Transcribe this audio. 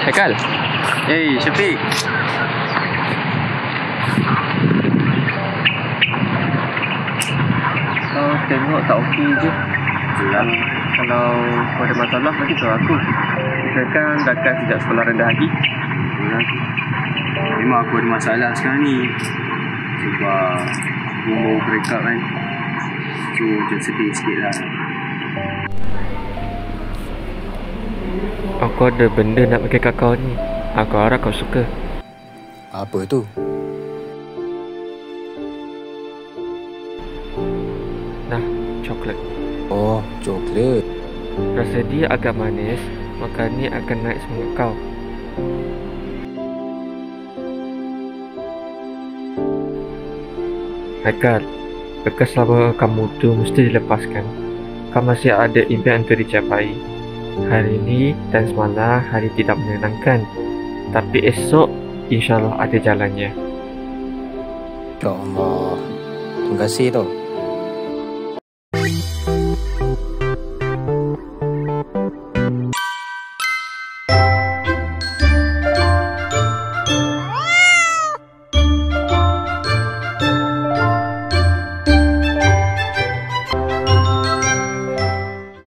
Haikal. Hey, Syafiq. Kau tengok tak okey je. Kalau kau ada masalah, bagi tahu aku. Kita kan takkan sejak sekolah rendah lagi. Memang aku ada masalah sekarang ni. Sebab aku baru break up kan. So macam sedih sikit lah. Aku ada benda nak bagi kat kau ni. Aku harap kau suka. Apa tu? Nah, coklat. Oh, coklat. Rasa dia agak manis, maka ni akan naik semangat kau. Haikal, bekas lama kamu tu mesti dilepaskan. Kau masih ada impian untuk dicapai. Hari ini dan semalam hari tidak menyenangkan, tapi esok insyaAllah ada jalannya. Ya Allah, terima kasih tau.